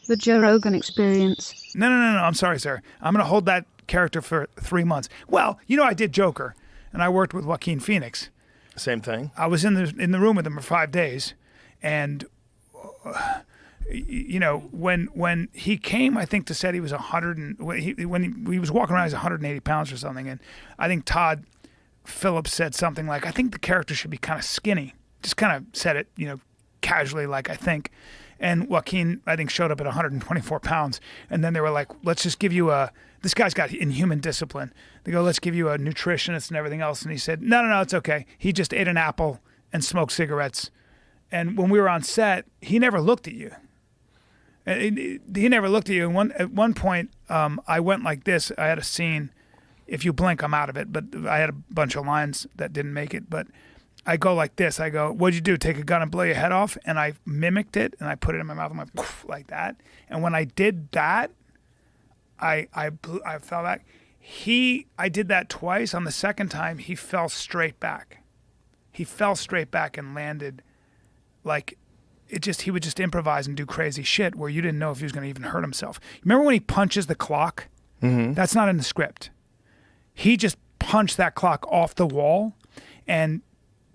The Joe Rogan Experience. No. I'm sorry, sir. I'm going to hold that character for 3 months. Well, I did Joker, and I worked with Joaquin Phoenix. Same thing. I was in the room with him for 5 days, and when he came, I think to set he was 100 and when he was walking around, he was 180 pounds or something, and I think Todd Phillips said something like, "I think the character should be kind of skinny." Just kind of said it, casually, like I think. And Joaquin, I think, showed up at 124 pounds. And then they were like, let's just give you this guy's got inhuman discipline. They go, let's give you a nutritionist and everything else. And he said, no, it's okay. He just ate an apple and smoked cigarettes. And when we were on set, he never looked at you. He never looked at you. And at one point, I went like this. I had a scene. If you blink, I'm out of it. But I had a bunch of lines that didn't make it. But I go like this. I go, what'd you do? Take a gun and blow your head off? And I mimicked it, and I put it in my mouth. I'm like that. And when I did that, I fell back. I did that twice. On the second time, he fell straight back. He fell straight back and landed like he would just improvise and do crazy shit where you didn't know if he was going to even hurt himself. Remember when he punches the clock? Mm-hmm. That's not in the script. He just punched that clock off the wall, and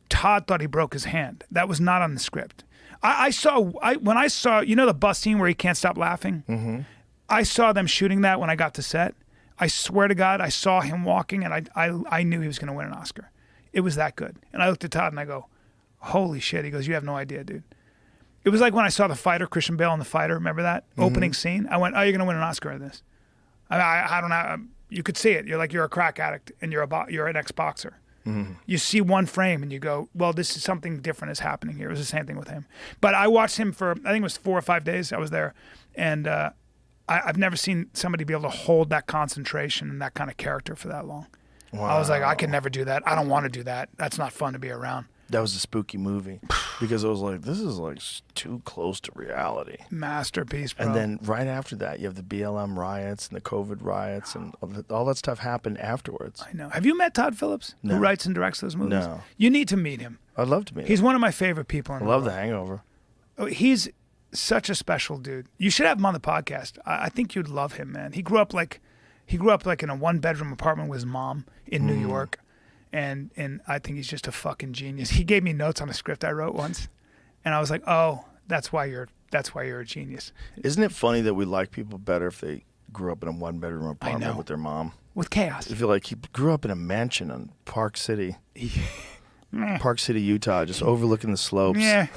Todd thought he broke his hand. That was not on the script. When I saw, the bus scene where he can't stop laughing? Mm-hmm. I saw them shooting that when I got to set. I swear to God, I saw him walking, and I knew he was going to win an Oscar. It was that good. And I looked at Todd and I go, holy shit. He goes, you have no idea, dude. It was like when I saw The Fighter, Christian Bale in The Fighter. Remember that opening scene? I went, oh, you're going to win an Oscar in this. I don't know. You could see it. You're a crack addict, and you're an ex-boxer. Mm-hmm. You see one frame and you go, well, this is something different is happening here. It was the same thing with him. But I watched him for, I think it was 4 or 5 days I was there. And I've never seen somebody be able to hold that concentration and that kind of character for that long. Wow. I was like, I could never do that. I don't want to do that. That's not fun to be around. That was a spooky movie because I was like, this is like too close to reality. Masterpiece, bro. And then right after that, you have the BLM riots and the COVID riots and all that stuff happened afterwards. I know. Have you met Todd Phillips, No. who writes and directs those movies? No. You need to meet him. I'd love to meet him. He's one of my favorite people in the world. I love The Hangover. Oh, he's such a special dude. You should have him on the podcast. I think you'd love him, man. He grew up like in a 1-bedroom apartment with his mom in New York. And I think he's just a fucking genius. He gave me notes on a script I wrote once, and I was like, "Oh, that's why you're a genius." Isn't it funny that we like people better if they grew up in a 1-bedroom apartment with their mom? With chaos. I feel like he grew up in a mansion in Park City, Utah, just overlooking the slopes. Yeah.